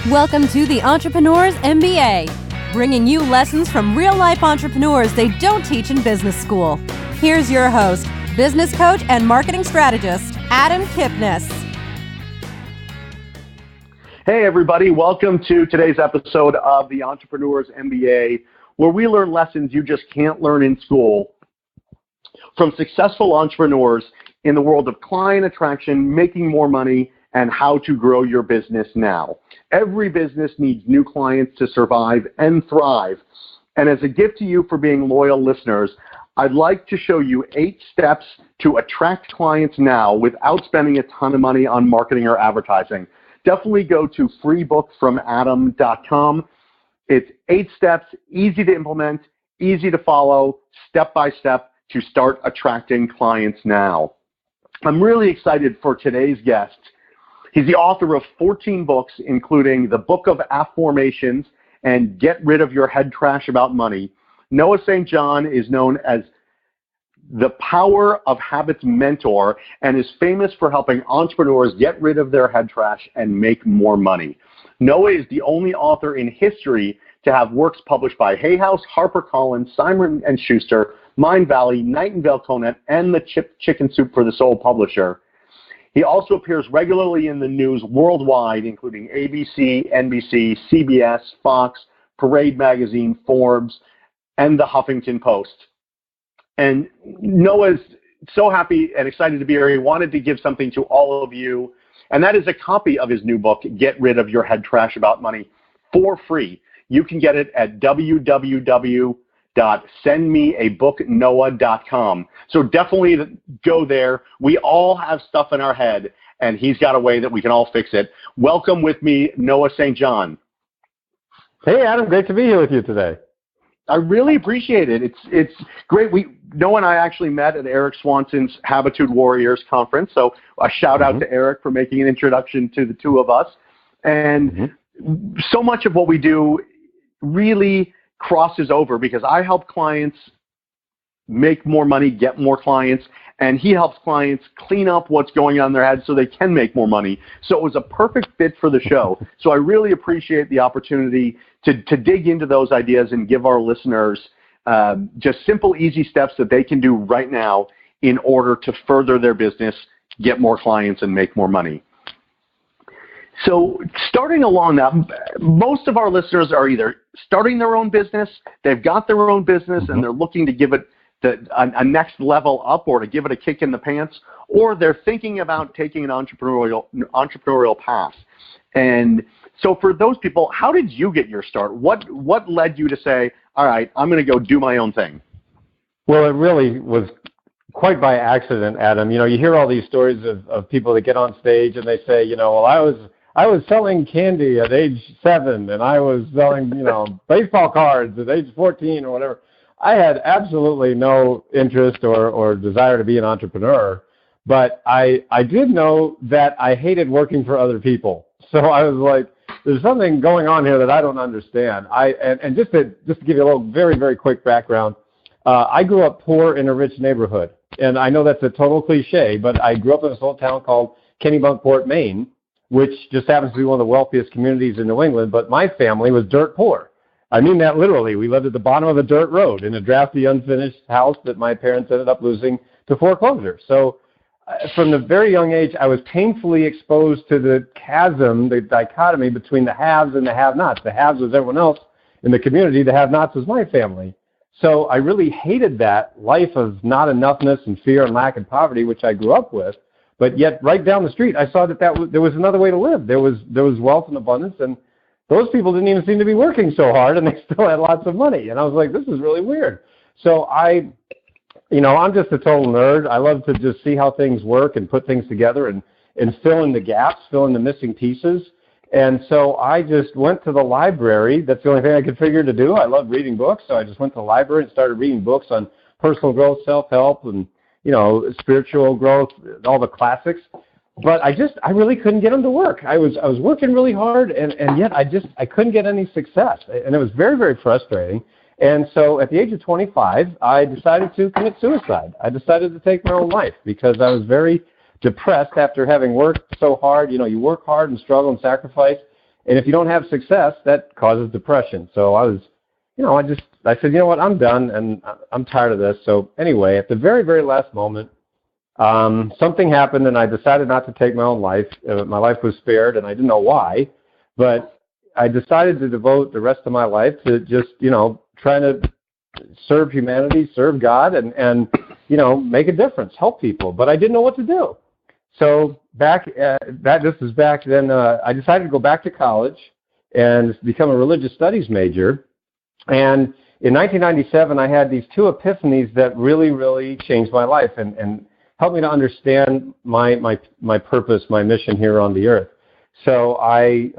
Welcome to the Entrepreneur's MBA, bringing you lessons from real-life entrepreneurs they don't teach in business school. Here's your host, business coach and marketing strategist, Adam Kipnes. Hey everybody, welcome to today's episode of the Entrepreneur's MBA, where we learn lessons you just can't learn in school from successful entrepreneurs in the world of client attraction, making more money, and how to grow your business now. Every business needs new clients to survive and thrive. And as a gift to you for being loyal listeners, I'd like to show you 8 steps to attract clients now without spending a ton of money on marketing or advertising. Definitely go to freebookfromadam.com. It's 8 steps, easy to implement, easy to follow, step by step to start attracting clients now. I'm really excited for today's guest. He's the author of 14 books, including the Book of AFFORMATIONS and Get Rid of Your Head Trash About Money. Noah St. John is known as the Power of Habits mentor and is famous for helping entrepreneurs get rid of their head trash and make more money. Noah is the only author in history to have works published by Hay House, HarperCollins, Simon & Schuster, Mindvalley, Nightingale-Conant, and the Chicken Soup for the Soul publisher. He also appears regularly in the news worldwide, including ABC, NBC, CBS, Fox, Parade Magazine, Forbes, and the Huffington Post. And Noah's so happy and excited to be here. He wanted to give something to all of you, and that is a copy of his new book, Get Rid of Your Head Trash About Money, for free. You can get it at www.sendmeabooknoah.com. So definitely go there. We all have stuff in our head, and he's got a way that we can all fix it. Welcome with me, Noah St. John. Hey, Adam. Great to be here with you today. I really appreciate it. It's great. Noah and I actually met at Eric Swanson's Habitude Warriors conference. So a shout out to Eric for making an introduction to the two of us. And so much of what we do really crosses over because I help clients make more money, get more clients, and he helps clients clean up what's going on in their heads so they can make more money. So it was a perfect fit for the show. So I really appreciate the opportunity to dig into those ideas and give our listeners just simple, easy steps that they can do right now in order to further their business, get more clients, and make more money. So starting along that, most of our listeners are either starting their own business, they've got their own business, and they're looking to give it a next level up or to give it a kick in the pants, or they're thinking about taking an entrepreneurial path. And so for those people, how did you get your start? What led you to say, all right, I'm going to go do my own thing? Well, it really was quite by accident, Adam. You know, you hear all these stories of people that get on stage and they say, well, I was selling candy at age 7 and I was selling, baseball cards at age 14 or whatever. I had absolutely no interest or desire to be an entrepreneur, but I did know that I hated working for other people. So I was like, there's something going on here that I don't understand. And just to give you a little very, very quick background, I grew up poor in a rich neighborhood. And I know that's a total cliche, but I grew up in this little town called Kennebunkport, Maine, which just happens to be one of the wealthiest communities in New England, but my family was dirt poor. I mean that literally. We lived at the bottom of a dirt road in a drafty, unfinished house that my parents ended up losing to foreclosure. So from the very young age, I was painfully exposed to the chasm, the dichotomy between the haves and the have-nots. The haves was everyone else in the community. The have-nots was my family. So I really hated that life of not enoughness and fear and lack and poverty, which I grew up with. But yet, right down the street, I saw that there was another way to live. There was wealth and abundance, and those people didn't even seem to be working so hard, and they still had lots of money. And I was like, this is really weird. So I'm just a total nerd. I love to just see how things work and put things together and fill in the gaps, fill in the missing pieces. And so I just went to the library. That's the only thing I could figure to do. I love reading books, so I just went to the library and started reading books on personal growth, self-help, and spiritual growth, all the classics. But I really couldn't get them to work. I was working really hard, and yet I couldn't get any success. And it was very, very frustrating. And so at the age of 25, I decided to commit suicide. I decided to take my own life because I was very depressed after having worked so hard. You work hard and struggle and sacrifice, And if you don't have success, that causes depression. So I was, I said, what, I'm done, and I'm tired of this. So anyway, at the very, very last moment, something happened, and I decided not to take my own life. My life was spared, and I didn't know why, but I decided to devote the rest of my life to just, trying to serve humanity, serve God, and make a difference, help people. But I didn't know what to do. So this was back then, I decided to go back to college and become a religious studies major. And in 1997, I had these two epiphanies that really, really changed my life and helped me to understand my purpose, my mission here on the earth. So I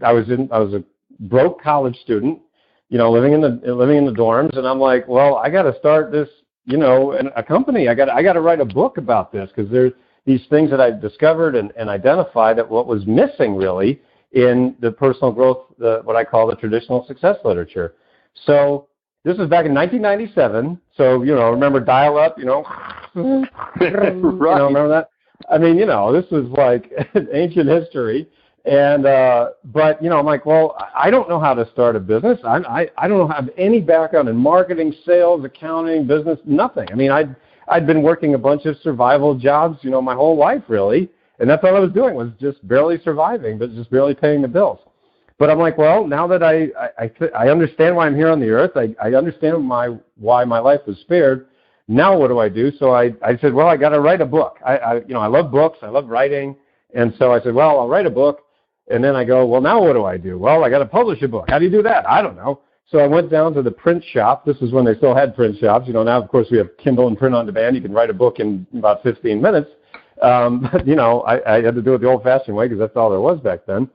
was a broke college student, living in the dorms, and I'm like, well, I got to start this, a company. I got to write a book about this, because there's these things that I discovered and identified that what was missing really in the personal growth, what I call the traditional success literature. So this was back in 1997. So, remember dial-up, right. Remember that? I mean, this was like ancient history. And, but, I'm like, well, I don't know how to start a business. I don't have any background in marketing, sales, accounting, business, nothing. I mean, I'd been working a bunch of survival jobs, my whole life really. And that's all I was doing, was just barely surviving, but just barely paying the bills. But I'm like, well, now that I understand why I'm here on the earth, I understand why my life was spared. Now what do I do? So I said, well, I got to write a book. I love books. I love writing. And so I said, well, I'll write a book. And then I go, well, now what do I do? Well, I got to publish a book. How do you do that? I don't know. So I went down to the print shop. This is when they still had print shops. Now, of course, we have Kindle and print on demand. You can write a book in about 15 minutes. But, I had to do it the old-fashioned way, because that's all there was back then.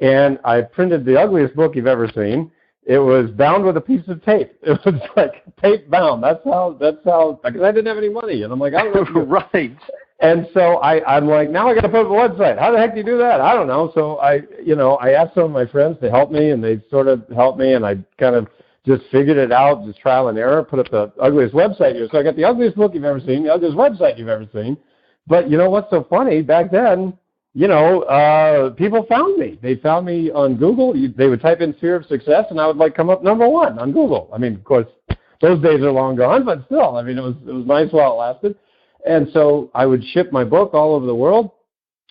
And I printed the ugliest book you've ever seen. It was bound with a piece of tape. It was like tape bound. That's how, because I didn't have any money. And I'm like, I don't know. Right. And so I'm like, now I got to put up a website. How the heck do you do that? I don't know. So I asked some of my friends to help me, and they sort of helped me, and I kind of just figured it out, just trial and error, put up the ugliest website here. So I got the ugliest book you've ever seen, the ugliest website you've ever seen. But what's so funny? Back then, people found me. They found me on Google. They would type in sphere of success, and I would come up number one on Google. I mean, of course, those days are long gone, but still, I mean, it was nice while it lasted. And so I would ship my book all over the world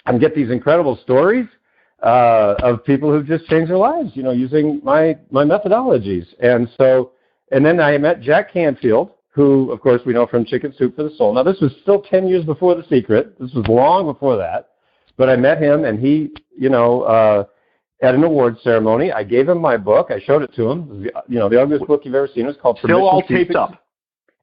and get these incredible stories of people who've just changed their lives, using my methodologies. And then I met Jack Canfield, who, of course, we know from Chicken Soup for the Soul. Now, this was still 10 years before The Secret. This was long before that. But I met him, and he, at an awards ceremony, I gave him my book. I showed it to him. The ugliest book you've ever seen. It was called Permission. Still all taped up.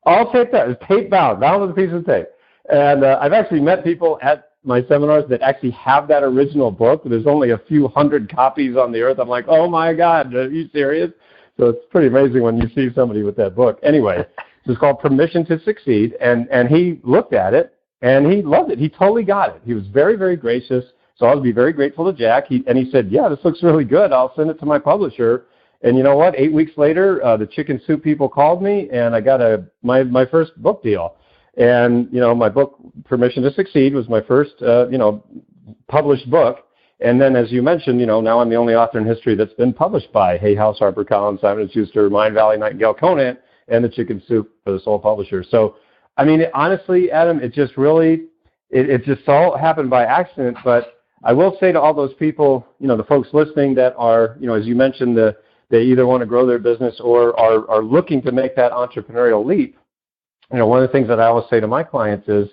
All taped up. It was tape bound with a piece of tape. And I've actually met people at my seminars that actually have that original book. There's only a few hundred copies on the earth. I'm like, oh my God, are you serious? So it's pretty amazing when you see somebody with that book. Anyway, it's called Permission to Succeed. And he looked at it, and he loved it. He totally got it. He was very, very gracious. So I'll be very grateful to Jack. He said, yeah, this looks really good. I'll send it to my publisher. And you know what? 8 weeks later, the Chicken Soup people called me, and I got my first book deal. And, my book, Permission to Succeed, was my first, published book. And then, as you mentioned, now I'm the only author in history that's been published by Hay House, HarperCollins, Simon & Schuster, Mindvalley, Nightingale-Conant, and the Chicken Soup for the Soul publisher. So, I mean, honestly, Adam, it just really, it just all happened by accident. But I will say to all those people, the folks listening that are, as you mentioned, they either want to grow their business or are looking to make that entrepreneurial leap. One of the things that I always say to my clients is,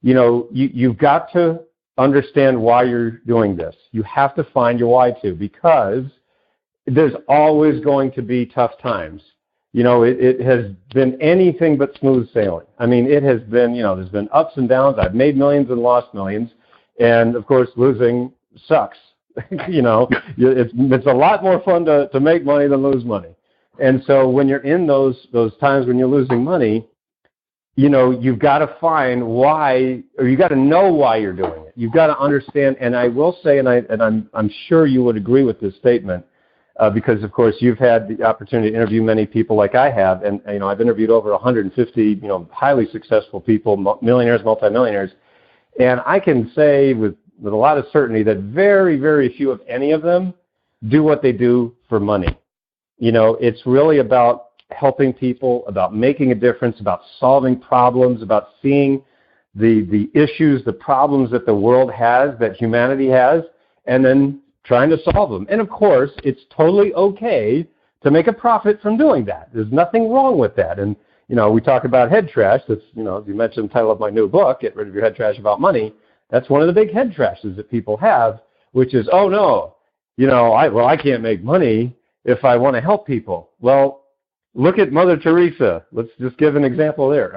you've got to understand why you're doing this. You have to find your why to, because there's always going to be tough times. It has been anything but smooth sailing. I mean, it has been, there's been ups and downs. I've made millions and lost millions. And, of course, losing sucks. It's a lot more fun to make money than lose money. And so when you're in those times when you're losing money, you've got to find why, or you got to know why you're doing it. You've got to understand. And I will say, and I'm sure you would agree with this statement, because of course you've had the opportunity to interview many people like I have, and I've interviewed over 150 highly successful people, millionaires, multimillionaires, and I can say with a lot of certainty that very, very few, if any of them, do what they do for money. It's really about helping people, about making a difference, about solving problems, about seeing the issues, the problems that the world has, that humanity has, and then trying to solve them. And of course, it's totally okay to make a profit from doing that. There's nothing wrong with that. And, we talk about head trash. That's, as you mentioned the title of my new book, Get Rid of Your Head Trash About Money. That's one of the big head trashes that people have, which is, oh no, I can't make money if I want to help people. Well, look at Mother Teresa. Let's just give an example there.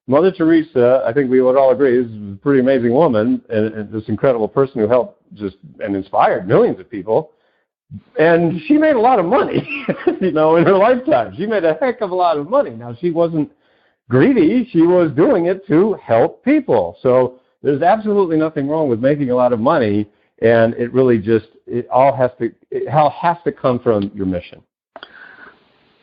Mother Teresa, I think we would all agree, is a pretty amazing woman and this incredible person who helped and inspired millions of people. And she made a lot of money, in her lifetime. She made a heck of a lot of money. Now, she wasn't greedy. She was doing it to help people. So there's absolutely nothing wrong with making a lot of money. And it really it all has to come from your mission.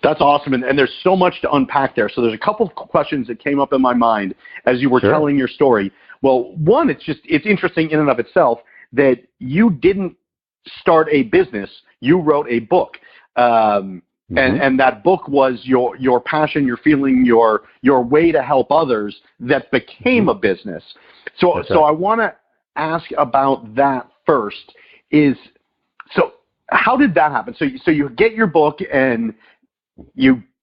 That's awesome, and there's so much to unpack there. So there's a couple of questions that came up in my mind as you were telling your story. Well, one, it's interesting in and of itself that you didn't start a business, you wrote a book, and that book was your passion, your feeling, your way to help others that became a business. So I want to ask about that first. So how did that happen? So you get your book and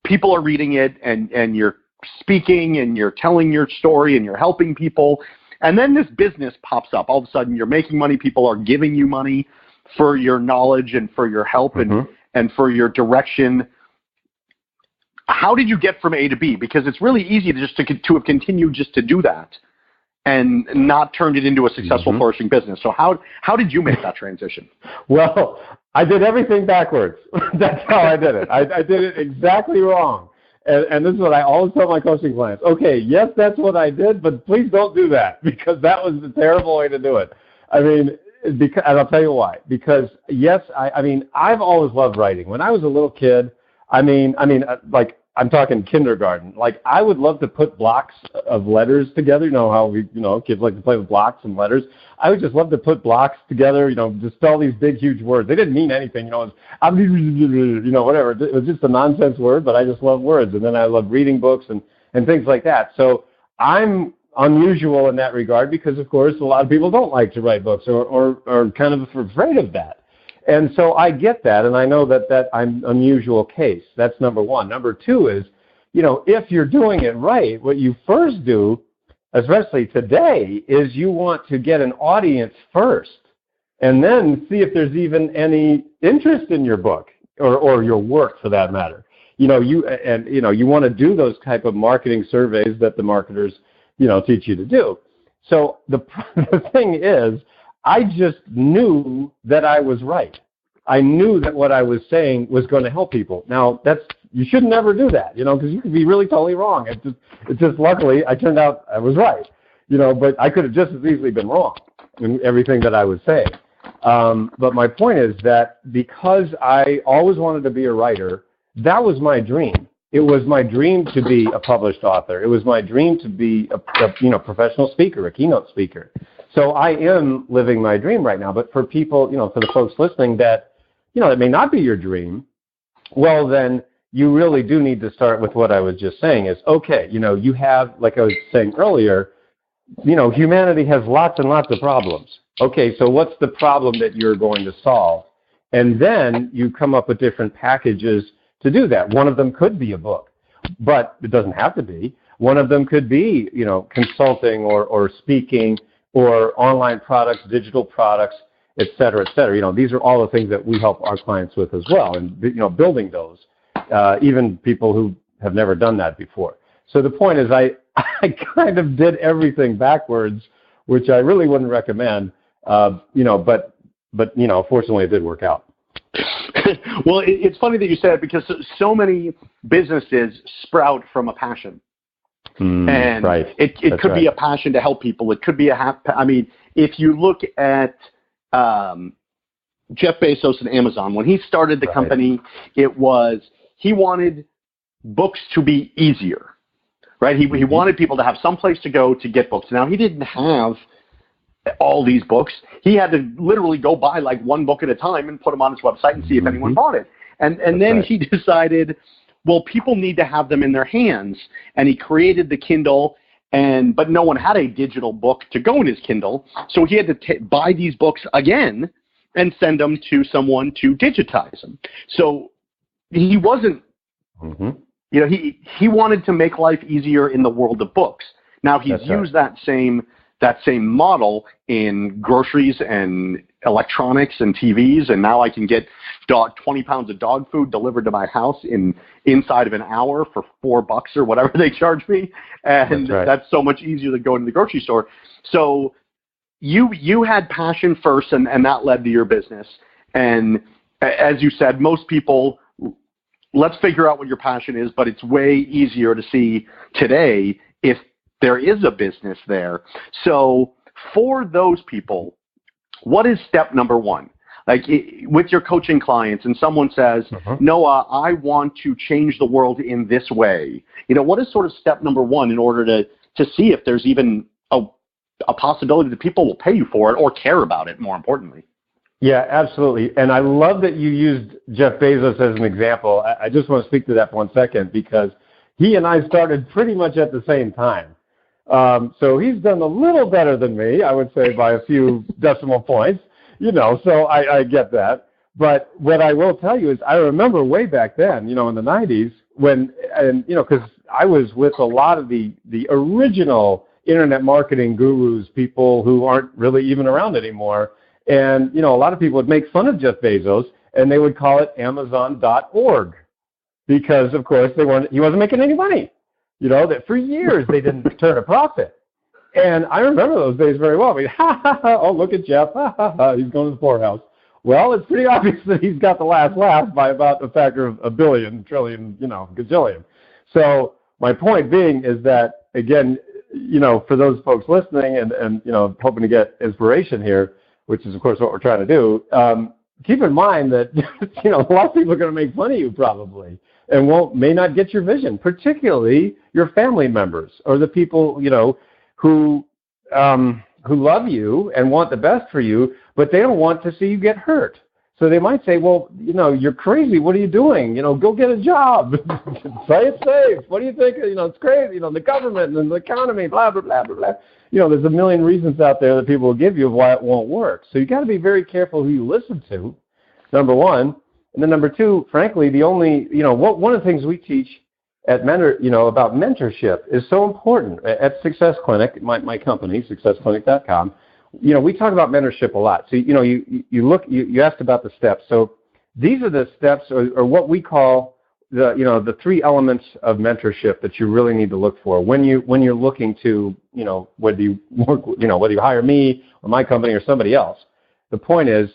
people are reading it and you're speaking and you're telling your story and you're helping people, and then this business pops up. All of a sudden you're making money, people are giving you money for your knowledge and for your help and for your direction. How did you get from A to B? Because it's really easy to have continued just to do that and not turned it into a successful flourishing business. So how did you make that transition? Well, I did everything backwards. That's how I did it. I did it exactly wrong. And this is what I always tell my coaching clients. Okay, yes, that's what I did, but please don't do that, because that was the terrible way to do it. And I'll tell you why. Because, yes, I've always loved writing. When I was a little kid, like I'm talking kindergarten, like I would love to put blocks of letters together. You know how kids like to play with blocks and letters. I would just love to put blocks together, to spell these big, huge words. They didn't mean anything, it was, whatever. It was just a nonsense word, but I just love words. And then I love reading books and things like that. So I'm unusual in that regard because, of course, a lot of people don't like to write books or are kind of afraid of that. And so I get that, and I know that I'm an unusual case. That's number one. Number two is, if you're doing it right, what you first do, especially today, is you want to get an audience first and then see if there's even any interest in your book or your work for that matter. You want to do those type of marketing surveys that the marketers, teach you to do. So the thing is, I just knew that I was right. I knew that what I was saying was going to help people. Now, you should never do that, because you could be really totally wrong. It just luckily, I turned out I was right, but I could have just as easily been wrong in everything that I was saying. But my point is that because I always wanted to be a writer, that was my dream. It was my dream to be a published author. It was my dream to be a professional speaker, a keynote speaker. So I am living my dream right now. But for people, for the folks listening that, it may not be your dream, well, then you really do need to start with what I was just saying is, okay, you have, like I was saying earlier, humanity has lots and lots of problems. Okay, so what's the problem that you're going to solve? And then you come up with different packages to do that. One of them could be a book, but it doesn't have to be. One of them could be, consulting or speaking or online products, digital products, et cetera, et cetera. These are all the things that we help our clients with as well, and, building those, even people who have never done that before. So the point is I kind of did everything backwards, which I really wouldn't recommend, but fortunately it did work out. Well, it's funny that you said it because so many businesses sprout from a passion. And right. it could be a passion to help people. It could be if you look at Jeff Bezos and Amazon, when he started the company, he wanted books to be easier, right? He wanted people to have some place to go to get books. Now, he didn't have all these books. He had to literally go buy like one book at a time and put them on his website and see if anyone bought it. And then right. he decided, well, people need to have them in their hands. And he created the Kindle, but no one had a digital book to go in his Kindle. So he had to buy these books again and send them to someone to digitize them. So he wasn't, he wanted to make life easier in the world of books. Now he's used that same model in groceries and electronics and TVs, and now I can get 20 pounds of dog food delivered to my house inside of an hour for $4 or whatever they charge me, and that's so much easier than going to the grocery store. So you had passion first, and that led to your business. And as you said, most people, let's figure out what your passion is, but it's way easier to see today if there is a business there. So for those people, what is step number one? Like with your coaching clients, and someone says, Noah, I want to change the world in this way. What is sort of step number one in order to see if there's even a possibility that people will pay you for it or care about it, more importantly? Yeah, absolutely. And I love that you used Jeff Bezos as an example. I just want to speak to that for 1 second, because he and I started pretty much at the same time. So he's done a little better than me, I would say, by a few decimal points, so I get that. But what I will tell you is I remember way back then, in the 90s because I was with a lot of the original internet marketing gurus, people who aren't really even around anymore. And, a lot of people would make fun of Jeff Bezos, and they would call it Amazon.org because, of course, he wasn't making any money. That for years they didn't turn a profit. And I remember those days very well. Oh, look at Jeff. He's going to the poorhouse. Well, it's pretty obvious that he's got the last laugh by about a factor of a billion, trillion, gazillion. So my point being is that, again, for those folks listening and hoping to get inspiration here, which is, of course, what we're trying to do, keep in mind that, a lot of people are going to make fun of you probably and may not get your vision, particularly your family members or the people, who love you and want the best for you, but they don't want to see you get hurt. So they might say, well, you're crazy. What are you doing? Go get a job. Play it safe. What do you think? It's crazy. The government and the economy, blah, blah, blah, blah, blah. There's a million reasons out there that people will give you of why it won't work. So you got to be very careful who you listen to, number one. And then number two, frankly, one of the things we teach at about mentorship is so important. At Success Clinic, my company, successclinic.com, we talk about mentorship a lot. So, you asked about the steps. So these are the steps or what we call the three elements of mentorship that you really need to look for when you're looking to, whether you hire me or my company or somebody else. The point is,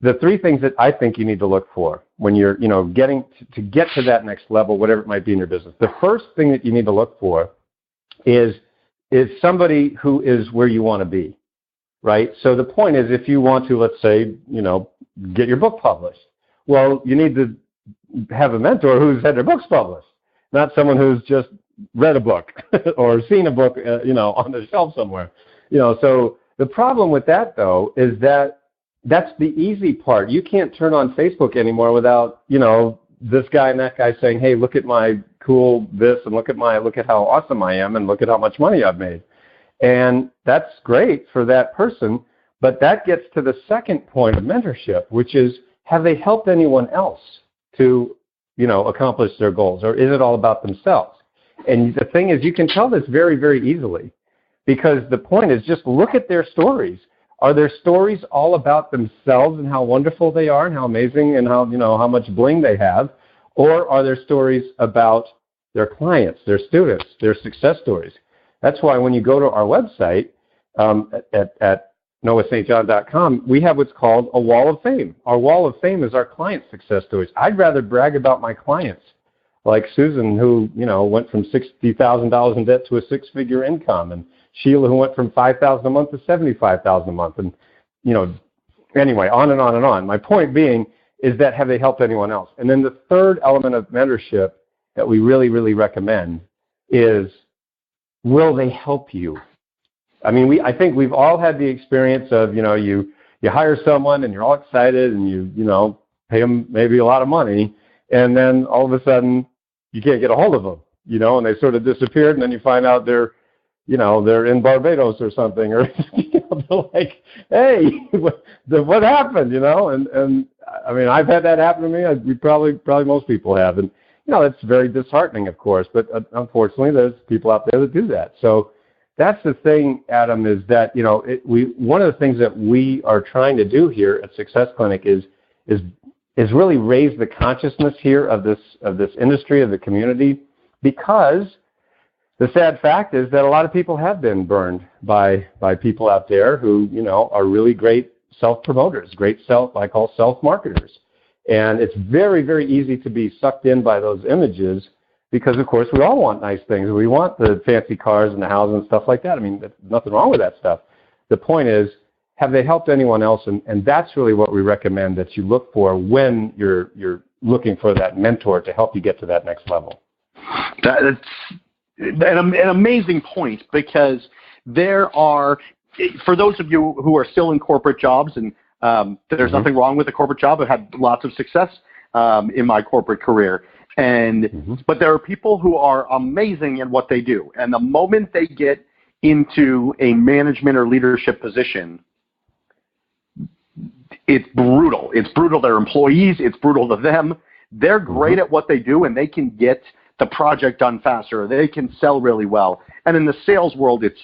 the three things that I think you need to look for when you're, getting to get to that next level, whatever it might be in your business. The first thing that you need to look for is somebody who is where you want to be, right? So the point is, if you want to, let's say, get your book published, well, you need to have a mentor who's had their books published, not someone who's just read a book or seen a book, on the shelf somewhere. So the problem with that, though, is that that's the easy part. You can't turn on Facebook anymore without, this guy and that guy saying, hey, look at my cool this and look at how awesome I am and look at how much money I've made. And that's great for that person, but that gets to the second point of mentorship, which is, have they helped anyone else to, accomplish their goals, or is it all about themselves? And the thing is, you can tell this very, very easily, because the point is, just look at their stories. Are their stories all about themselves and how wonderful they are and how amazing and how much bling they have? Or are their stories about their clients, their students, their success stories? That's why when you go to our website at noahstjohn.com, we have what's called a wall of fame. Our wall of fame is our client success stories. I'd rather brag about my clients, like Susan, who went from $60,000 in debt to a six-figure income, and Sheila, who went from $5,000 a month to $75,000 a month, and anyway, on and on and on. My point being is that, have they helped anyone else? And then the third element of mentorship that we really, really recommend is, will they help you? I mean, I think we've all had the experience of, you hire someone and you're all excited and you pay them maybe a lot of money, and then all of a sudden you can't get a hold of them, and they sort of disappeared, and then you find out they're in Barbados or something, or they're like, hey, what happened, and I mean, I've had that happen to me. We probably most people have, and it's very disheartening, of course, but unfortunately, there's people out there that do that. So that's the thing, Adam, is that one of the things that we are trying to do here at Success Clinic is really raise the consciousness here of this industry, of the community, because the sad fact is that a lot of people have been burned by people out there who are really great self-promoters, I call self-marketers. And it's very, very easy to be sucked in by those images because, of course, we all want nice things. We want the fancy cars and the houses and stuff like that. I mean, there's nothing wrong with that stuff. The point is, have they helped anyone else? And that's really what we recommend that you look for when you're looking for that mentor to help you get to that next level. That's an amazing point, because there are, for those of you who are still in corporate jobs, and there's nothing wrong with a corporate job. I've had lots of success in my corporate career. But there are people who are amazing at what they do. And the moment they get into a management or leadership position, it's brutal. It's brutal to their employees. It's brutal to them. They're great at what they do, and they can get the project done faster. They can sell really well. And in the sales world, it's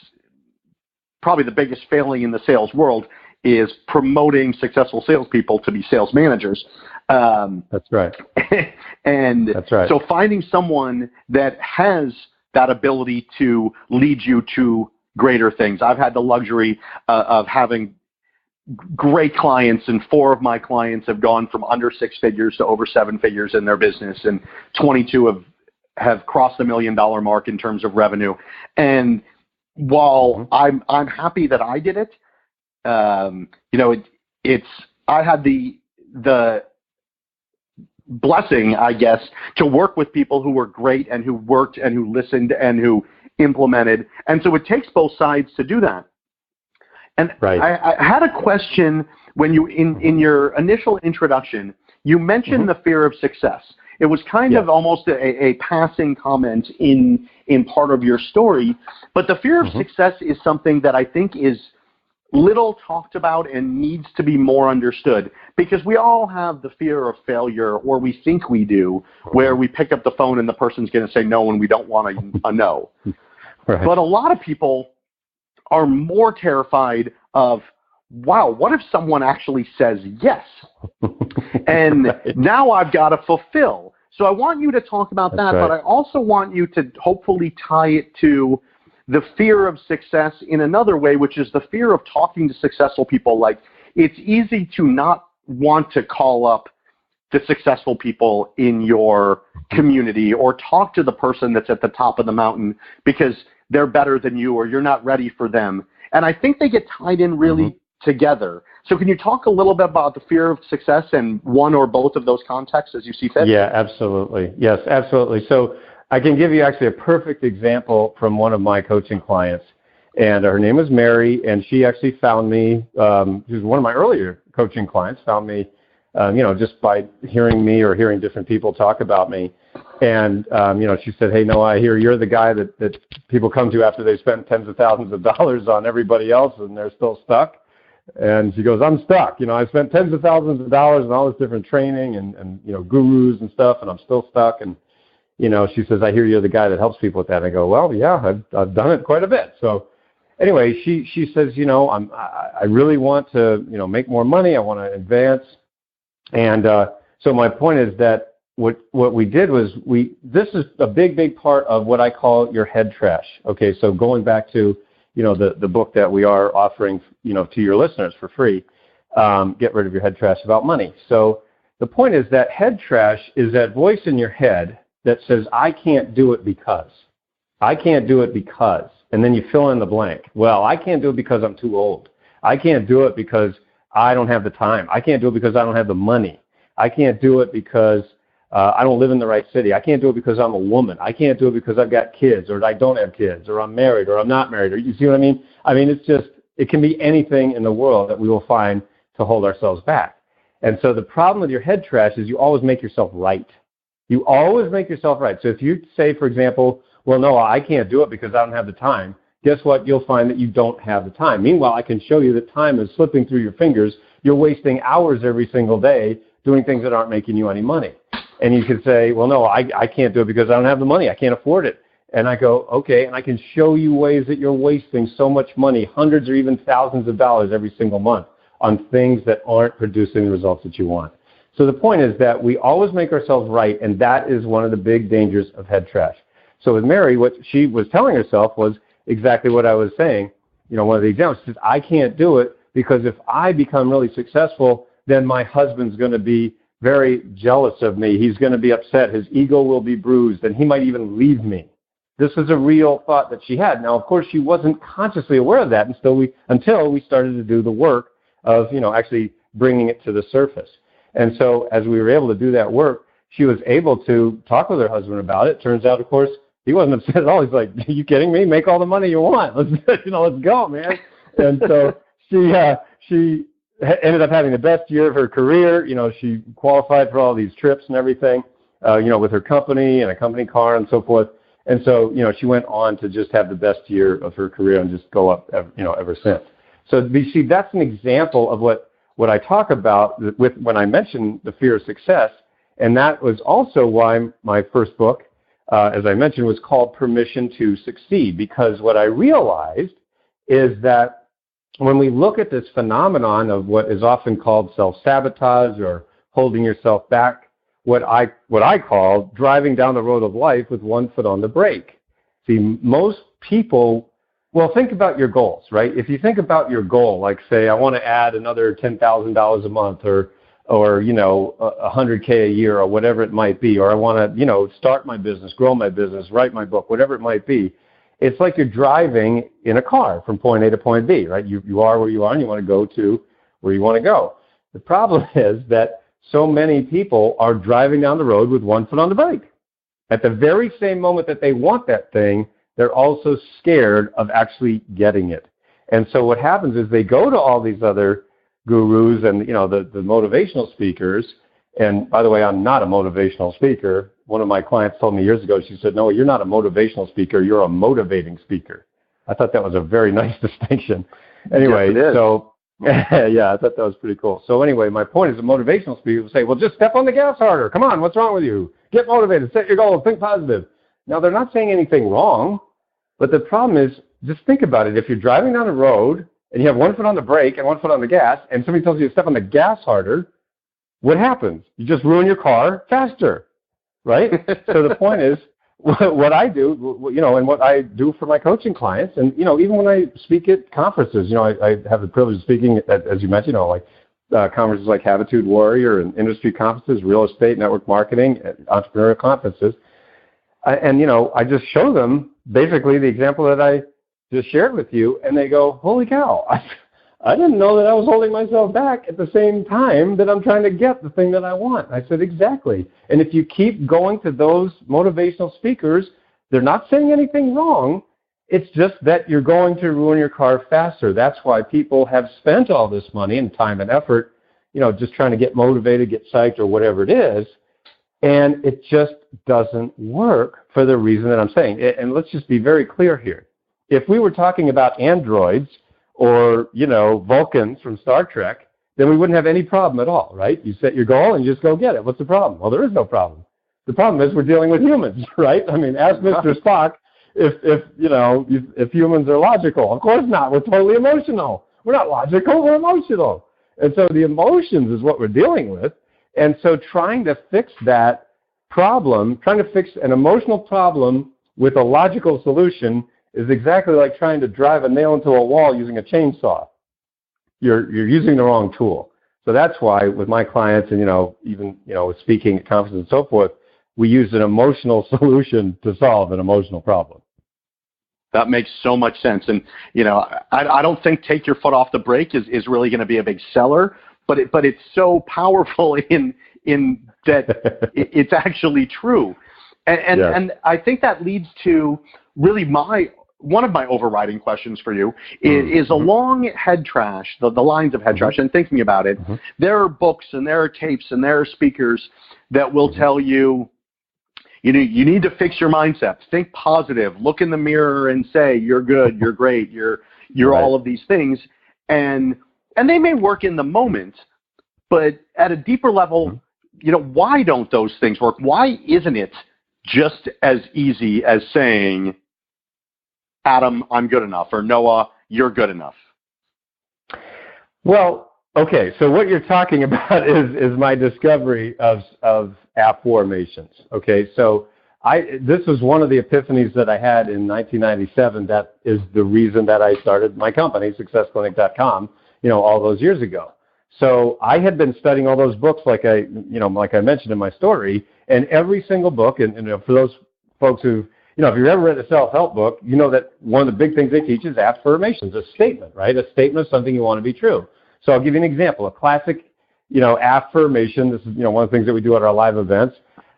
probably the biggest failing in the sales world is promoting successful salespeople to be sales managers. That's right. And that's right. So finding someone that has that ability to lead you to greater things. I've had the luxury of having great clients, and 4 of my clients have gone from under 6 figures to over 7 figures in their business, and 22 have crossed the $1 million mark in terms of revenue. And while I'm happy that I did it, I had the blessing, I guess, to work with people who were great and who worked and who listened and who implemented. And so it takes both sides to do that. And I had a question when you, in your initial introduction, you mentioned the fear of success. It was kind of almost a passing comment in part of your story, but the fear of success is something that I think is little talked about and needs to be more understood, because we all have the fear of failure, or we think we do, where we pick up the phone and the person's going to say no and we don't want a no. But a lot of people are more terrified of, wow, what if someone actually says yes? And now I've got to fulfill. So I want you to talk about that, but I also want you to hopefully tie it to the fear of success in another way, which is the fear of talking to successful people. Like, it's easy to not want to call up the successful people in your community or talk to the person that's at the top of the mountain because they're better than you or you're not ready for them. And I think they get tied in really together. So can you talk a little bit about the fear of success and one or both of those contexts as you see fit? Yeah, absolutely. Yes, absolutely. So I can give you actually a perfect example from one of my coaching clients. And her name is Mary, and she actually found me, she was one of my earlier coaching clients, found me, just by hearing me or hearing different people talk about me. And, she said, hey, Noah, I hear you're the guy that people come to after they spend tens of thousands of dollars on everybody else and they're still stuck. And she goes, I'm stuck. I spent tens of thousands of dollars on all this different training and gurus and stuff, and I'm still stuck. And, she says, I hear you're the guy that helps people with that. And I go, well, yeah, I've done it quite a bit. So anyway, she says, I really want to, make more money. I want to advance. And so my point is that what we did was this is a big part of what I call your head trash. Okay, so going back to, the book that we are offering, to your listeners for free, Get Rid of Your Head Trash About Money. So the point is that head trash is that voice in your head that says, I can't do it because. I can't do it because. And then you fill in the blank. Well, I can't do it because I'm too old. I can't do it because I don't have the time. I can't do it because I don't have the money. I can't do it because I don't live in the right city. I can't do it because I'm a woman. I can't do it because I've got kids, or I don't have kids, or I'm married, or I'm not married. Or you see what I mean? I mean, it can be anything in the world that we will find to hold ourselves back. And so the problem with your head trash is you always make yourself right. You always make yourself right. So if you say, for example, well, no, I can't do it because I don't have the time, guess what? You'll find that you don't have the time. Meanwhile, I can show you that time is slipping through your fingers. You're wasting hours every single day doing things that aren't making you any money. And you could say, well, no, I can't do it because I don't have the money. I can't afford it. And I go, okay, and I can show you ways that you're wasting so much money, hundreds or even thousands of dollars every single month on things that aren't producing the results that you want. So the point is that we always make ourselves right, and that is one of the big dangers of head trash. So with Mary, what she was telling herself was exactly what I was saying. You know, one of the examples is, I can't do it because if I become really successful, then my husband's going to be very jealous of me. He's going to be upset. His ego will be bruised, and he might even leave me. This was a real thought that she had. Now, of course, she wasn't consciously aware of that until we started to do the work of, you know, actually bringing it to the surface. And so as we were able to do that work, she was able to talk with her husband about it. Turns out, of course, he wasn't upset at all. He's like, are you kidding me? Make all the money you want. Let's go, man. And so she ended up having the best year of her career. You know, she qualified for all these trips and everything, you know, with her company and a company car and so forth. And so, you know, she went on to just have the best year of her career and just go up, you know, ever since. So see, that's an example of what I talk about with when I mention the fear of success. And that was also why my first book, as I mentioned, was called Permission to Succeed, because what I realized is that when we look at this phenomenon of what is often called self-sabotage or holding yourself back, what I call driving down the road of life with one foot on the brake. See, most people, well, think about your goals, right? If you think about your goal, like say, I want to add another $10,000 a month or you know, $100K a year or whatever it might be, or I want to, you know, start my business, grow my business, write my book, whatever it might be. It's like you're driving in a car from point A to point B, right? You are where you are and you want to go to where you want to go. The problem is that so many people are driving down the road with one foot on the brake. At the very same moment that they want that thing, they're also scared of actually getting it. And so what happens is they go to all these other gurus and, you know, the motivational speakers. And by the way, I'm not a motivational speaker. One of my clients told me years ago, she said, no, you're not a motivational speaker, you're a motivating speaker. I thought that was a very nice distinction. Anyway, yes, so yeah, I thought that was pretty cool. So anyway, my point is a motivational speaker will say, well, just step on the gas harder. Come on, what's wrong with you? Get motivated, set your goal, think positive. Now, they're not saying anything wrong, but the problem is, just think about it. If you're driving down the road and you have one foot on the brake and one foot on the gas, and somebody tells you to step on the gas harder, what happens? You just ruin your car faster, right? So the point is, what I do, you know, and what I do for my coaching clients, and, you know, even when I speak at conferences, you know, I have the privilege of speaking, as you mentioned, you know, like conferences like Habitude Warrior and industry conferences, real estate, network marketing, entrepreneurial conferences. And, you know, I just show them basically the example that I just shared with you, and they go, holy cow, I didn't know that I was holding myself back at the same time that I'm trying to get the thing that I want. I said, exactly. And if you keep going to those motivational speakers, they're not saying anything wrong. It's just that you're going to ruin your car faster. That's why people have spent all this money and time and effort, you know, just trying to get motivated, get psyched, or whatever it is. And it just doesn't work for the reason that I'm saying. And let's just be very clear here. If we were talking about androids or, you know, Vulcans from Star Trek, then we wouldn't have any problem at all, right? You set your goal and you just go get it. What's the problem? Well, there is no problem. The problem is we're dealing with humans, right? I mean, ask Mr. Spock if humans are logical. Of course not. We're totally emotional. We're not logical. We're emotional. And so the emotions is what we're dealing with. And so trying to fix that problem, trying to fix an emotional problem with a logical solution is exactly like trying to drive a nail into a wall using a chainsaw. You're using the wrong tool. So that's why with my clients and, you know, even, you know, with speaking at conferences and so forth, we use an emotional solution to solve an emotional problem. That makes so much sense. And, you know, I don't think take your foot off the brake is really going to be a big seller, but it's so powerful in in that it's actually true. And I think that leads to really one of my overriding questions for you is along head trash, the lines of head trash, and thinking about it, there are books and there are tapes and there are speakers that will tell you, you need to fix your mindset, think positive, look in the mirror and say, you're good, you're great, you're right. all of these things. And they may work in the moment, but at a deeper level, why don't those things work? Why isn't it just as easy as saying, Adam, I'm good enough, or Noah, you're good enough? Well, okay, so what you're talking about is my discovery of AFFORMATIONs. Okay, so this was one of the epiphanies that I had in 1997. That is the reason that I started my company, SuccessClinic.com, all those years ago. So I had been studying all those books, like I mentioned in my story, and every single book, and for those folks who, if you've ever read a self-help book, you know that one of the big things they teach is affirmations, a statement, right? A statement of something you want to be true. So I'll give you an example. A classic, affirmation. This is, one of the things that we do at our live events.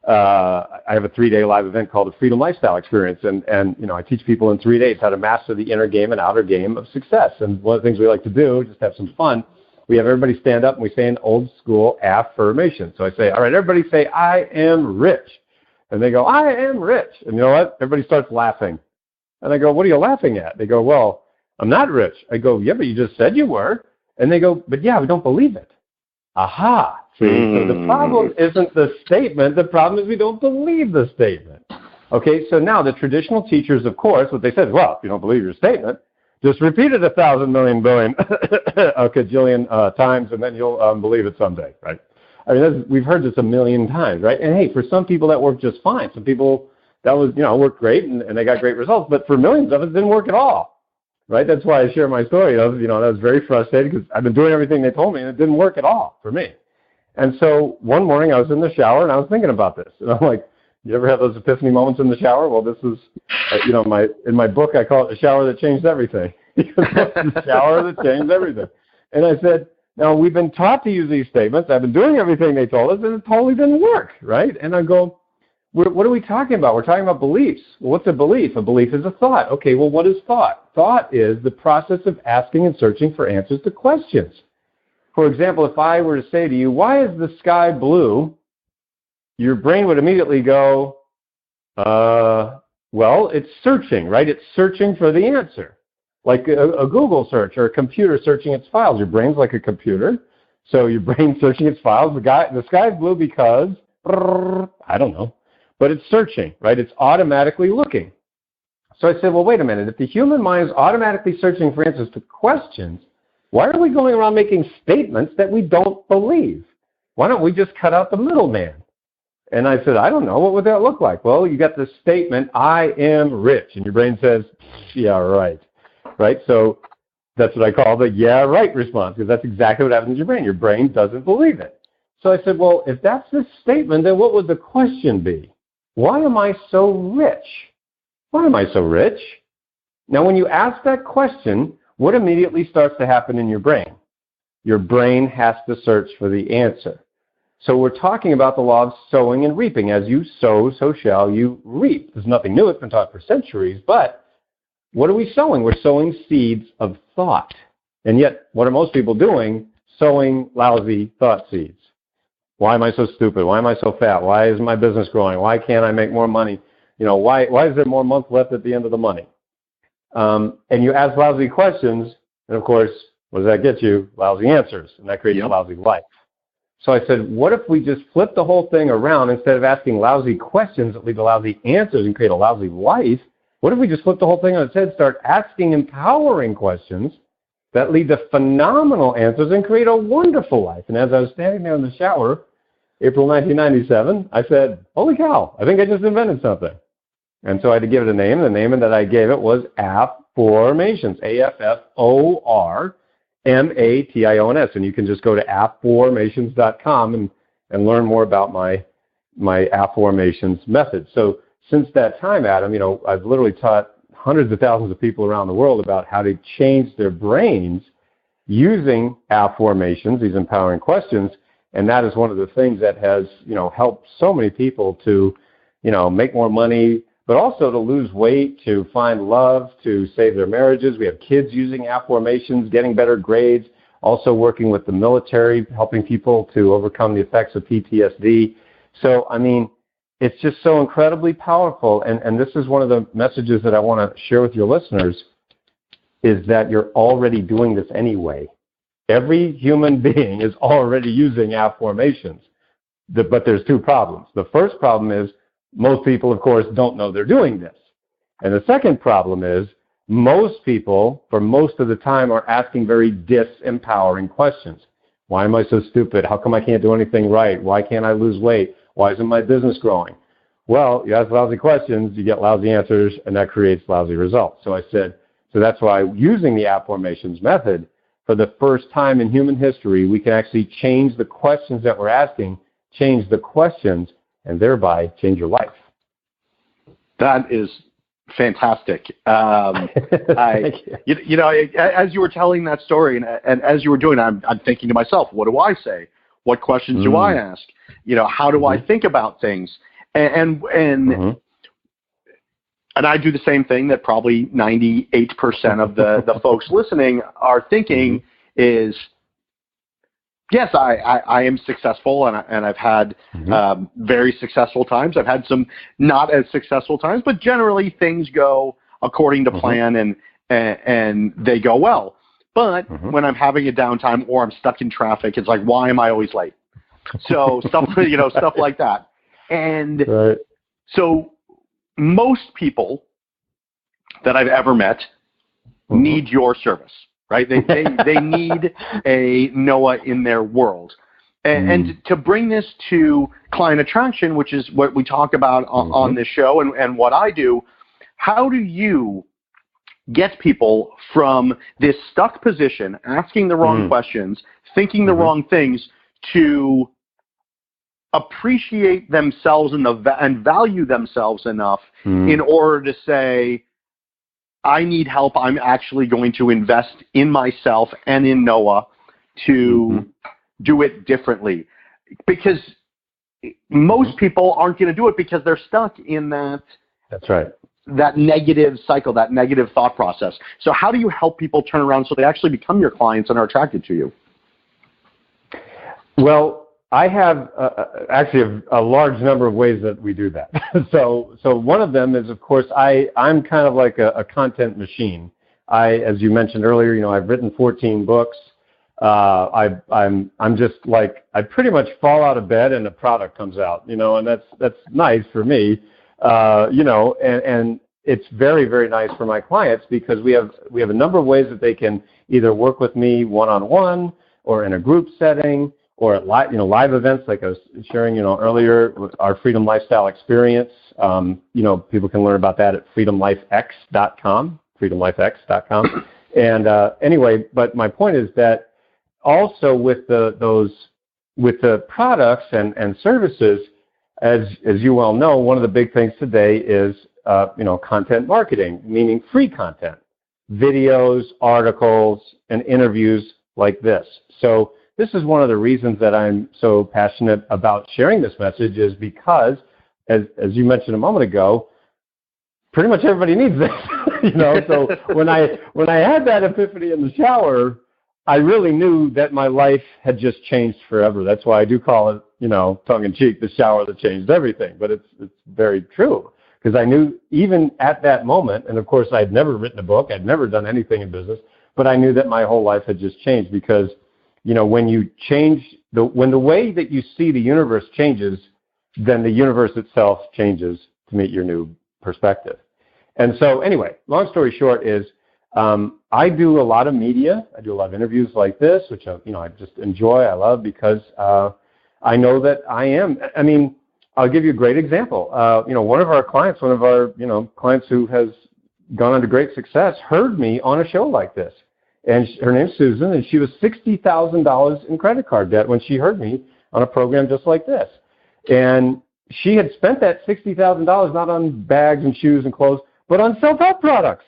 I have a 3-day live event called the Freedom Lifestyle Experience, and I teach people in 3 days how to master the inner game and outer game of success. And one of the things we like to do, just have some fun, we have everybody stand up and we say an old school affirmation. So I say, all right, everybody say, I am rich. And they go, I am rich. And you know what? Everybody starts laughing. And I go, what are you laughing at? They go, well, I'm not rich. I go, yeah, but you just said you were. And they go, but yeah, we don't believe it. Aha. See, so the problem isn't the statement. The problem is we don't believe the statement. Okay, so now the traditional teachers, of course, what they said is, well, if you don't believe your statement, just repeat it 1,000 million billion a cajillion times, and then you'll believe it someday, right? I mean, we've heard this a million times, right? And hey, for some people that worked just fine. Some people that was, worked great and they got great results. But for millions of us, it didn't work at all, right? That's why I share my story. That was very frustrating because I've been doing everything they told me and it didn't work at all for me. And so one morning I was in the shower and I was thinking about this. And I'm like, you ever have those epiphany moments in the shower? Well, this is, in my book, I call it the shower that changed everything. The shower that changed everything. And I said, now, we've been taught to use these statements. I've been doing everything they told us, and it totally didn't work, right? And I go, what are we talking about? We're talking about beliefs. Well, what's a belief? A belief is a thought. Okay, well, what is thought? Thought is the process of asking and searching for answers to questions. For example, if I were to say to you, why is the sky blue? Your brain would immediately go, well, it's searching, right? It's searching for the answer. Like a Google search or a computer searching its files. Your brain's like a computer. So your brain's searching its files. The sky's blue because, I don't know, but it's searching, right? It's automatically looking. So I said, well, wait a minute. If the human mind is automatically searching for answers to questions, why are we going around making statements that we don't believe? Why don't we just cut out the middleman? And I said, I don't know. What would that look like? Well, you got this statement, I am rich. And your brain says, yeah, right. Right? So that's what I call the yeah, right response, because that's exactly what happens in your brain. Your brain doesn't believe it. So I said, well, if that's the statement, then what would the question be? Why am I so rich? Why am I so rich? Now, when you ask that question, what immediately starts to happen in your brain? Your brain has to search for the answer. So we're talking about the law of sowing and reaping. As you sow, so shall you reap. There's nothing new. It's been taught for centuries, but what are we sowing? We're sowing seeds of thought. And yet, what are most people doing? Sowing lousy thought seeds. Why am I so stupid? Why am I so fat? Why isn't my business growing? Why can't I make more money? Why is there more month left at the end of the money? And you ask lousy questions, and of course, what does that get you? Lousy answers, and that creates a lousy life. So I said, what if we just flip the whole thing around? Instead of asking lousy questions that lead to lousy answers and create a lousy life, what if we just flip the whole thing on its head, start asking empowering questions that lead to phenomenal answers and create a wonderful life? And as I was standing there in the shower, April 1997, I said, holy cow, I think I just invented something. And so I had to give it a name. The name that I gave it was AFFORMATIONS, AFFORMATIONS. And you can just go to AFFORMATIONS.com and learn more about my AFFORMATIONS method. So since that time, Adam, I've literally taught hundreds of thousands of people around the world about how to change their brains using AFFORMATIONS, these empowering questions. And that is one of the things that has, helped so many people to, make more money, but also to lose weight, to find love, to save their marriages. We have kids using AFFORMATIONS, getting better grades, also working with the military, helping people to overcome the effects of PTSD. So, it's just so incredibly powerful. And this is one of the messages that I want to share with your listeners, is that you're already doing this anyway. Every human being is already using AFFORMATIONS. But there's two problems. The first problem is most people, of course, don't know they're doing this. And the second problem is most people, for most of the time, are asking very disempowering questions. Why am I so stupid? How come I can't do anything right? Why can't I lose weight? Why isn't my business growing? Well, you ask lousy questions, you get lousy answers, and that creates lousy results. So I said, so that's why using the AFFORMATIONS method, for the first time in human history, we can actually change the questions that we're asking, change the questions, and thereby change your life. That is fantastic. Thank you. As you were telling that story, and as you were doing, I'm thinking to myself, what do I say? What questions do I ask? How do I think about things? And I do the same thing that probably 98% of the folks listening are thinking is, yes, I am successful, and I've had very successful times. I've had some not as successful times, but generally things go according to plan, and they go well. But when I'm having a downtime or I'm stuck in traffic, it's like, why am I always late? So stuff like that. And so most people that I've ever met need your service, right? They need a Noah in their world. And to bring this to client attraction, which is what we talk about on this show and what I do, how do you get people from this stuck position, asking the wrong questions, thinking the wrong things, to appreciate themselves and value themselves enough in order to say, I need help. I'm actually going to invest in myself and in Noah to do it differently. Because most people aren't going to do it because they're stuck in that. That's right. That negative cycle, that negative thought process. So how do you help people turn around so they actually become your clients and are attracted to you? Well, I have actually a large number of ways that we do that. So one of them is, of course, I'm kind of like a content machine. As you mentioned earlier, I've written 14 books. I'm just like, I pretty much fall out of bed and a product comes out, and that's nice for me, and it's very, very nice for my clients because we have a number of ways that they can either work with me one-on-one or in a group setting, or at live events like I was sharing, earlier, with our Freedom Lifestyle Experience. People can learn about that at freedomlifex.com, freedomlifex.com. And anyway, but my point is that also with the products and services, as you well know, one of the big things today is content marketing, meaning free content, videos, articles, and interviews like this. So this is one of the reasons that I'm so passionate about sharing this message, is because, as you mentioned a moment ago, pretty much everybody needs this. So when I had that epiphany in the shower, I really knew that my life had just changed forever. That's why I do call it, tongue in cheek, the shower that changed everything. But it's very true, because I knew even at that moment, and of course I'd never written a book, I'd never done anything in business, but I knew that my whole life had just changed because when you change, when the way that you see the universe changes, then the universe itself changes to meet your new perspective. And so anyway, long story short is I do a lot of media. I do a lot of interviews like this, which I just enjoy, I love, because I know that I'll give you a great example. One of our clients who has gone on to great success heard me on a show like this. And her name's Susan, and she was $60,000 in credit card debt when she heard me on a program just like this. And she had spent that $60,000 not on bags and shoes and clothes, but on self-help products.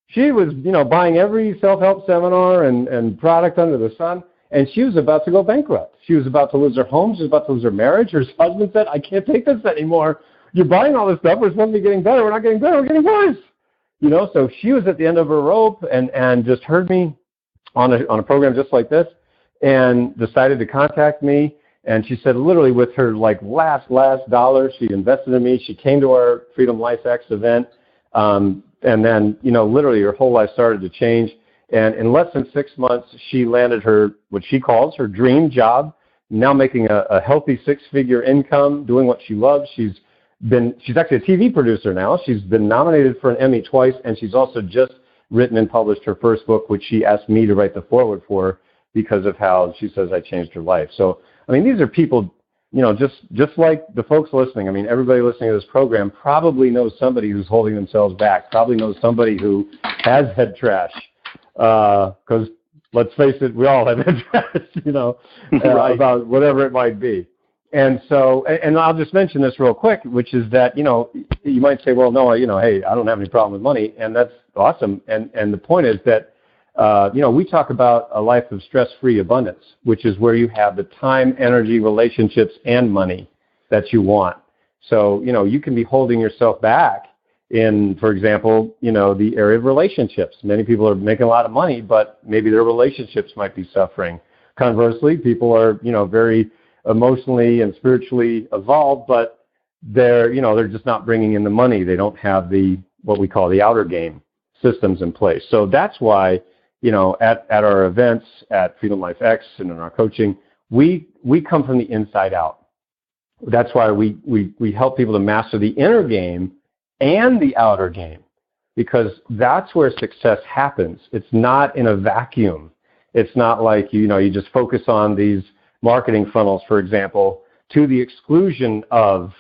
She was, buying every self-help seminar and product under the sun. And she was about to go bankrupt. She was about to lose her home. She was about to lose her marriage. Her husband said, I can't take this anymore. You're buying all this stuff. We're supposed to be getting better. We're not getting better. We're getting worse. So she was at the end of her rope and just heard me on a program just like this and decided to contact me. And she said literally with her last dollar, she invested in me. She came to our Freedom Life X event. And then, literally her whole life started to change. And in less than 6 months, she landed what she calls her dream job, now making a healthy 6-figure income, doing what she loves. She's actually a TV producer now. She's been nominated for an Emmy twice, and she's also just written and published her first book, which she asked me to write the foreword for because of how she says I changed her life. So, these are people, just like the folks listening. Everybody listening to this program probably knows somebody who's holding themselves back, probably knows somebody who has head trash. Because let's face it, we all have head trash, right. About whatever it might be. And so, and I'll just mention this real quick, which is that, you might say, well, no, hey, I don't have any problem with money, and that's awesome. And the point is that, we talk about a life of stress-free abundance, which is where you have the time, energy, relationships, and money that you want. So, you can be holding yourself back in, for example, the area of relationships. Many people are making a lot of money, but maybe their relationships might be suffering. Conversely, people are, very emotionally and spiritually evolved, but they're just not bringing in the money. They don't have what we call the outer game systems in place. So that's why, at our events at Freedom Life X and in our coaching, we come from the inside out. That's why we help people to master the inner game and the outer game, because that's where success happens. It's not in a vacuum. It's not like, you just focus on these marketing funnels, for example, to the exclusion of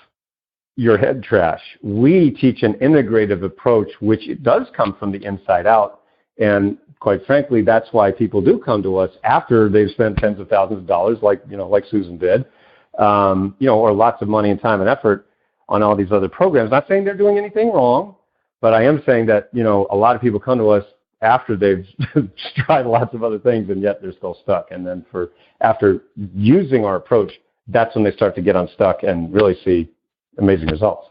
your head trash. We teach an integrative approach, which it does come from the inside out. And quite frankly, that's why people do come to us after they've spent tens of thousands of dollars, like Susan did, or lots of money and time and effort on all these other programs. Not saying they're doing anything wrong, but I am saying that, a lot of people come to us after they've tried lots of other things and yet they're still stuck. And then after using our approach, that's when they start to get unstuck and really see amazing results.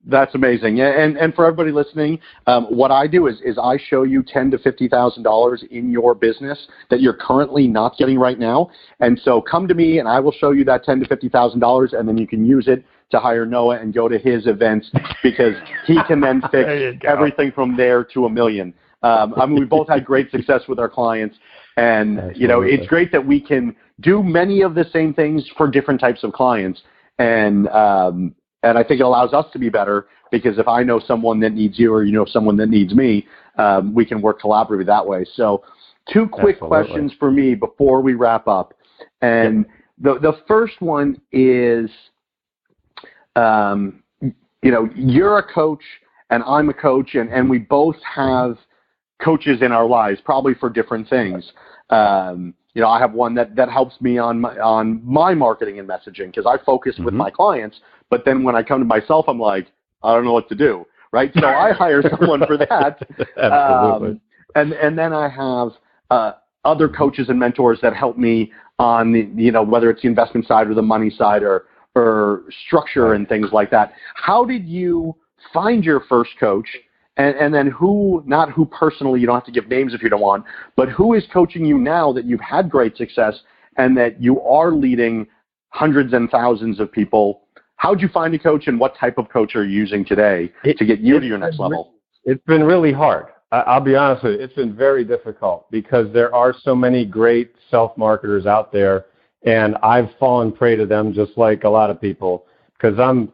That's amazing. And for everybody listening, what I do is I show you $10,000 to $50,000 in your business that you're currently not getting right now. And so come to me and I will show you that $10,000 to $50,000, and then you can use it to hire Noah and go to his events, because he can then fix everything from there to $1 million. We both had great success with our clients, and it's great that we can do many of the same things for different types of clients. And I think it allows us to be better, because if I know someone that needs you, or someone that needs me, we can work collaboratively that way. So 2 quick questions for me before we wrap up. And the first one is, you're a coach and I'm a coach, and we both have coaches in our lives, probably for different things. I have one that helps me on my marketing and messaging, because I focus with my clients, but then when I come to myself, I'm like, I don't know what to do, right? So I hire someone for that. Absolutely. And then I have other coaches and mentors that help me on whether it's the investment side or the money side or structure and things like that. How did you find your first coach? And then not who personally, you don't have to give names if you don't want, but who is coaching you now that you've had great success and that you are leading hundreds and thousands of people? How'd you find a coach, and what type of coach are you using today to get you to your next level? It's been really hard. I'll be honest with you. It's been very difficult, because there are so many great self-marketers out there, and I've fallen prey to them just like a lot of people, because I'm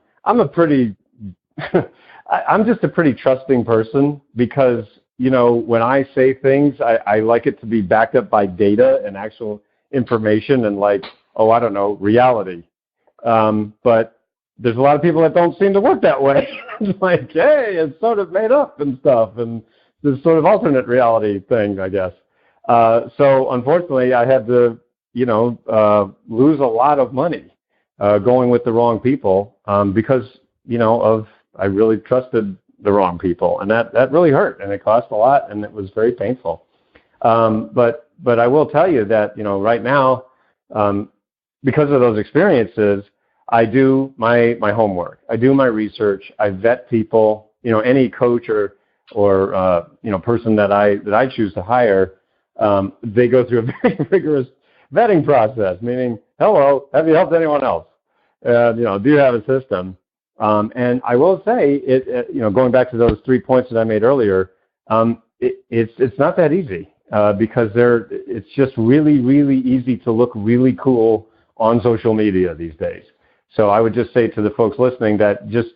just a pretty trusting person, because, when I say things, I like it to be backed up by data and actual information and reality. But there's a lot of people that don't seem to work that way. It's like, hey, it's sort of made up and stuff, and this sort of alternate reality thing, I guess. So unfortunately, I had to, lose a lot of money going with the wrong people, because, I really trusted the wrong people, and that really hurt, and it cost a lot, and it was very painful. But but I will tell you that, right now, because of those experiences, I do my homework. I do my research. I vet people. Any coach or person that I choose to hire, they go through a very rigorous vetting process. Meaning, hello, have you helped anyone else? Do you have a system? And I will say, going back to those 3 points that I made earlier, it's not that easy because it's just really, really easy to look really cool on social media these days. So I would just say to the folks listening that just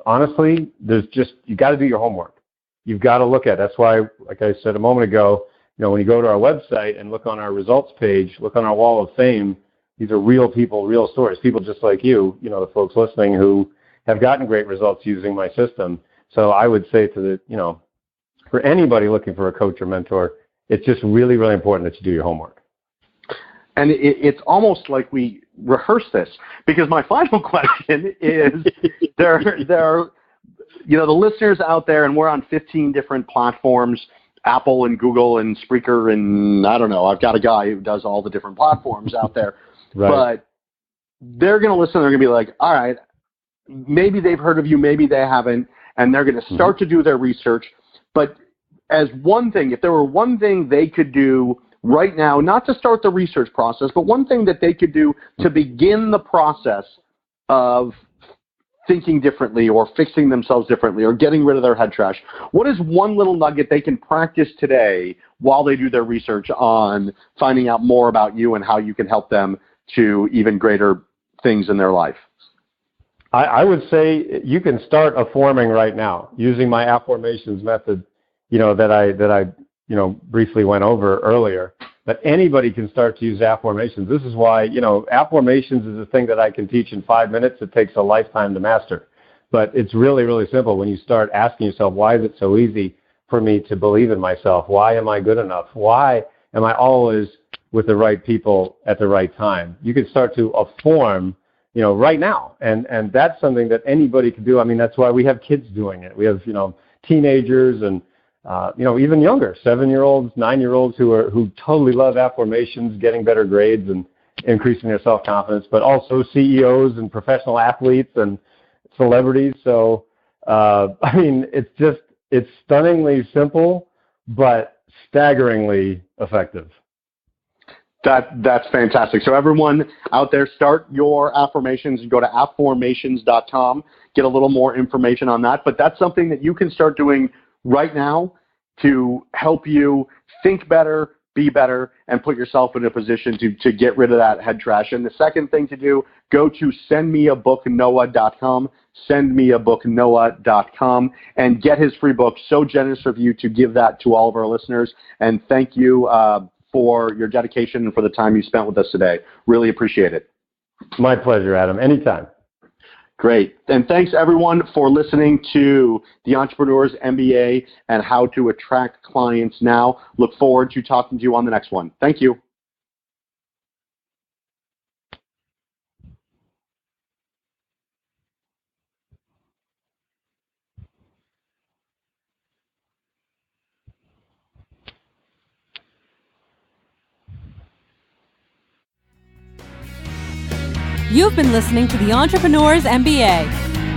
honestly, you got to do your homework. You've got to look at it. That's why, like I said a moment ago, when you go to our website and look on our results page, look on our wall of fame, these are real people, real stories, people just like you, the folks listening who have gotten great results using my system. So I would say for anybody looking for a coach or mentor, it's just really, really important that you do your homework. And it's almost like we rehearse this, because my final question is, there are, the listeners out there, and we're on 15 different platforms, Apple and Google and Spreaker, and I don't know, I've got a guy who does all the different platforms out there. Right. But they're going to listen, they're going to be like, all right, maybe they've heard of you, maybe they haven't, and they're going to start to do their research. But as one thing, if there were one thing they could do right now, not to start the research process, but one thing that they could do to begin the process of thinking differently or fixing themselves differently or getting rid of their head trash, what is one little nugget they can practice today while they do their research on finding out more about you and how you can help them to even greater things in their life? I would say you can start affirming right now using my affirmations method, that I briefly went over earlier. But anybody can start to use affirmations. This is why, affirmations is a thing that I can teach in 5 minutes. It takes a lifetime to master. But it's really, really simple when you start asking yourself, why is it so easy for me to believe in myself? Why am I good enough? Why am I always with the right people at the right time? You can start to affirm, right now. And that's something that anybody can do. I mean, that's why we have kids doing it. We have, teenagers and even younger, 7-year-olds, 9-year-olds who totally love affirmations, getting better grades and increasing their self-confidence, but also CEOs and professional athletes and celebrities. So, it's stunningly simple, but staggeringly effective. That's fantastic. So everyone out there, start your affirmations and go to AFFORMATIONS.com, get a little more information on that. But that's something that you can start doing right now to help you think better, be better, and put yourself in a position to get rid of that head trash. And the second thing to do, go to sendmeabooknoah.com, sendmeabooknoah.com, and get his free book. So generous of you to give that to all of our listeners. And thank you for your dedication and for the time you spent with us today. Really appreciate it. My pleasure, Adam. Anytime. Great. And thanks, everyone, for listening to the Entrepreneur's MBA and how to attract clients now. Look forward to talking to you on the next one. Thank you. You've been listening to the Entrepreneur's MBA.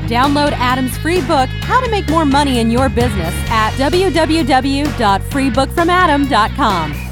Download Adam's free book, How to Make More Money in Your Business, at www.freebookfromadam.com.